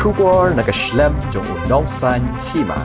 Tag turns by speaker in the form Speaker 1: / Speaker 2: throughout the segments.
Speaker 1: Shubor nakaslem jong unong san hima.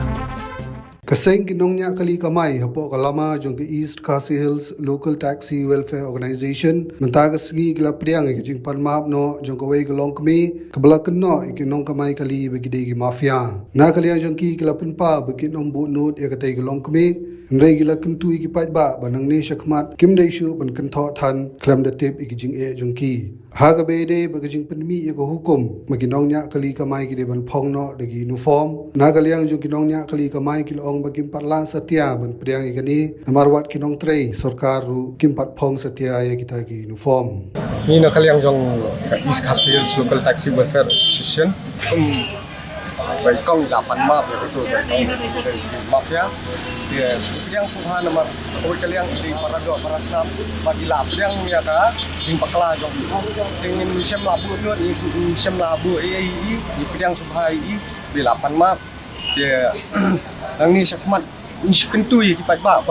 Speaker 2: Kaseng kinongnya kali kamay hapo kalama jong ke East Khasi Hills Local Taxi Welfare Organization mentagas gi kila priang jing pan map no jong kawai galong kami kabalakan no ikinong kamay kali bagi degi mafia na kali jong ki kila punpa bagi nombu nut ya katai galong kami nrai gila kentu iki pai ba banang ne shakmat kim dai shu ban kan tho than klam da tip iki jing e jong ki ha ga be de bagi jing penmi ya ko hukum maginong nya kali kamay gi de ban phong no degi uniform na kali jong kinong nya kali kamay kilong bagi patlan setia ban priang igani namarwat kinong trei sarkar ru kimpat phong setia ya kita gi uniform
Speaker 3: ni na kaliang jong East Khasi Hills Local Taxi Welfare Association bai kong lapan map itu bai kong mafia dia priang subhan namar oi kaliang di parado parasnam bagi la priang ya ka jing pakla jong tingin sem labu no ni sem labu ai di priang subhai di lapan map dia nang ni sakmat inskentu ki pai ba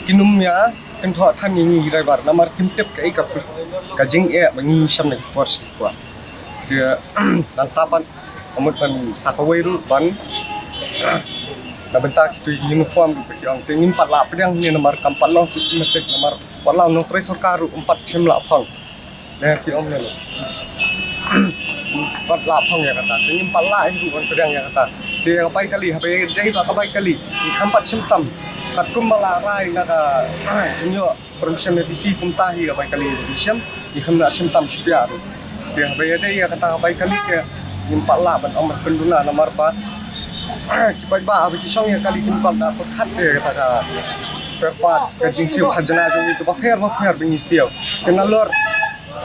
Speaker 3: kinum ya kan tho than ni driver namar kim tep kai ka jing e bangi sam ni pors kwa dia nang tapan amut ban sakawai ru ban na bentak itu uniform bagi orang tingin 4 lap yang ni nomor 4 long systematic nomor 4 long no tres sarkar 4 sem lap phang ne ki om ne 4 lap phang ya kata tingin 4 lap itu kan pedang ya kata dia kapai kali hapai dai ta kapai kali di 4 sem tam kat kum malarai na ka tunyo permission di si kum tahi kapai kali di sem di khamna sem tam sipia dia hapai dai ya kata kapai kali ke 4 lap ban om penduna nomor 4 kipai ba abis song ya kali kimpat na khat de kata ka spare parts ka jingsiu khajana jong itu ba pher bingi siu kenalor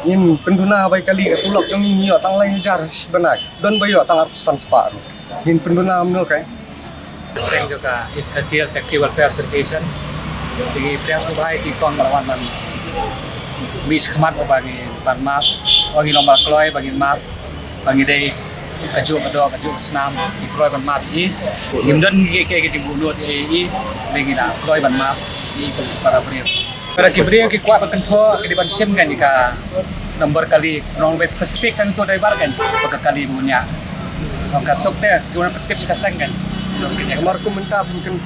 Speaker 3: in penduna bai kali tulok jong ni yo tang lai jar banai don bai yo tang ratusan spa in penduna amno kai
Speaker 4: seng juga East Khasi Hills Taxi Welfare Association di priang subhai ki kong lawan man bis khamat bagi pan map bagi nomor kloy bagi map bagi dei kaju senam di kroy ban map i himdan ke jibu lot i lengina kroy ban map i para brio ki kwa ban tho ke ban sem kan ka nomor kali nong be specific kan to driver kan baka kali punya ka sokte guna tip ka sang kan
Speaker 3: kamar ko menta mungkin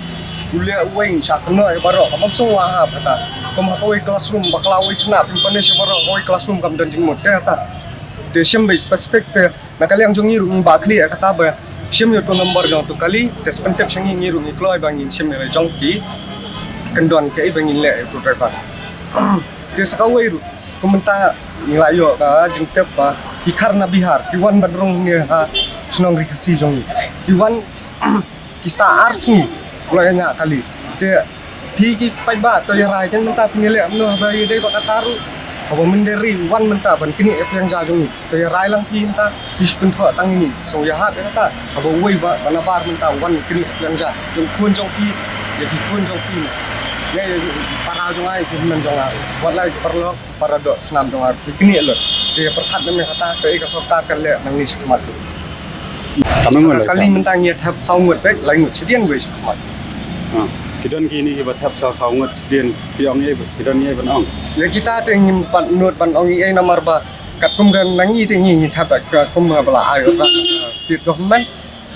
Speaker 3: ulia wing sa kena baro kamam so wahab kata kam hakoi classroom bakla wi kena pimpane se baro oi classroom kam dan jing mot kata de sem be specific fe na kali ang jongi rungi bakli kata ba sem yo to number jong to kali tes pentep sangi ngi rungi kloi bangin sem le jong ki kendon ke bangin le to driver de sakawai ru komenta nilai yo ka jing tep ba ki karna bihar ki wan badrong ne ha snong ri kasi jongi ki wan kisah ars ni nya kali de pi ki pai ba to ya rai kan menta pinile amno ba de ba kataru apa menderi wan menta ban kini yang jajung ni to ya rai lang pinta bis pun tho tang ini so ya hat kata apa wei ba bana bar menta wan kini yang ja jong khun jong pi ya ki khun jong pi ya para jong ai ki men jong ai wat lai perlo para do senam jong ai kini lo dia perkhat me kata ke ka sarkar kan le nang ni skmat kali menta ngiat hab sau ngut bek lai ngut chedian gue skmat
Speaker 5: kidon kini ki bathap sa saungat dien piong ye kidon ye banong
Speaker 3: ya kita tengin pan nut pan ongi ai namar ba kat kum dan nangi tengin thap ka kum bala ai state government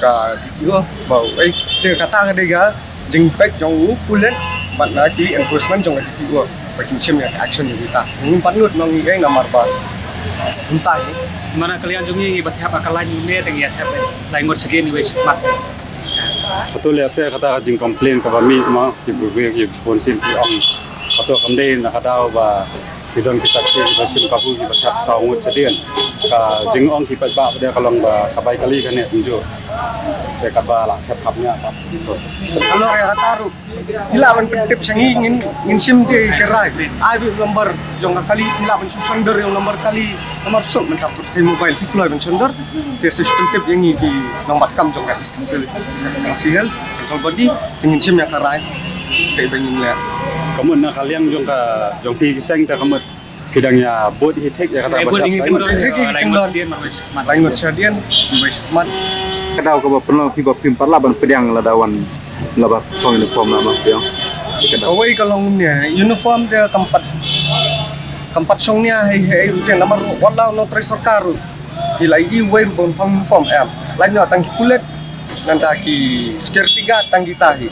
Speaker 3: ka dikiu bau ai de kata ka de ga jing pek jong u pulen ban na ki enforcement jong dikiu bakin sim ya action ni kita ngin pan nut nongi ai namar ba entah
Speaker 4: mana kalian jongi bathap akalan ne tengi thap lai ngot chegen ni wes mat
Speaker 5: betul ya saya kata jing komplain ke kami ma ki buwe ki ponsin ki ong atau kamde na kata ba sidon kita ki basim kabu ki bathap saungut chedian ka jing ong ki ba dia kalong ba sabai kali kan ne tunjuk de kaba la sapnya apa
Speaker 3: kalau ya kataru hilawan tip sangi ngin sim de kerai ai bi nomor jong kali hilawan susonder yang nomor kali nomor sok mentap di mobile deploy ben sonder de system tip yang ki nomor kam jong East Khasi Hills central body ngin sim ya kerai kai bengin le
Speaker 5: kamu na kalian jong pi seng ta kamu kidangnya bot hitek ya kata
Speaker 3: ba lai ngot chadian wes mat
Speaker 5: kadau ka ba perlu pi ba pim parla ban pedang ladawan laba song uniform nama piang
Speaker 3: awai kalong ni uniform dia tempat songnya hai uten nomor wala no tres sarkar hilai i wai bon uniform am lain nyo tangki pulet nanda ki security guard tangki tahi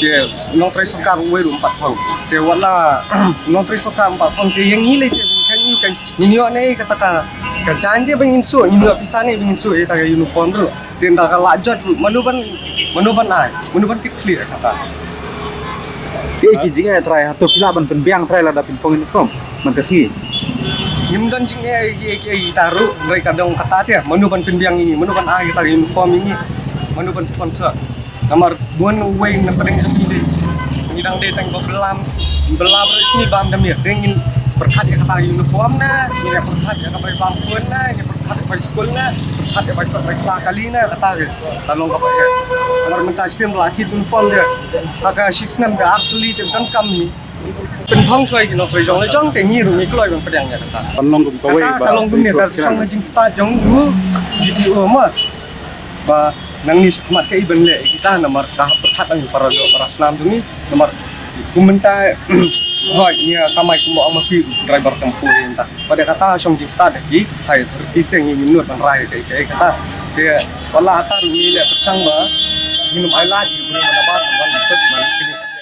Speaker 3: dia nong tres soka uwe 4 phong dia wala nong tres soka 4 phong dia yang ngile dia kan ninyo nei kata ka kerjaan dia bengin su ninyo pisane bengin su eta uniform ru dia ndak lajat manuban kit clear kata
Speaker 1: Ki jinga try hatu pilaban penbiang try lada pin pong uniform mantasi.
Speaker 3: Nimdan jing taruh mereka dong kata dia manuban penbiang ini manuban kita uniform ini manuban sponsor nomor buan uwe na paling kami deh ngidang deh tang belam sini bam damir dengin berkat ya kata uniform na ini berkat ya kata bangkuan na ini berkat ya sekolah na berkat ya sekolah kali na kata talong apa ya nomor minta sistem laki uniform dia agak sistem dia artuli dia kan kami เป็นห้องช่วยกินเราถอยจงเลยจ้องแต่งี้รู้มีกล้วยบางประเด็นอย่างต่าง
Speaker 5: Panlong kum kawai ba.
Speaker 3: ถ้าลงทุนเนี่ยแต่ช่องมันจริงสตาร์ทจงรู้ดีที่มาว่านังนี้สมัครแค่อีบันเล่kita nomor dah berkat ang para senam tu ni nomor kumentar hoi nya kamai ku mau mapi driver tempuh entah pada kataช่องจริงสตาร์ทlagi hai terkis yang ingin nut ban rai kayak kata dia wala atar ni le persang ba minum air lagi boleh mendapat ban disut ban kini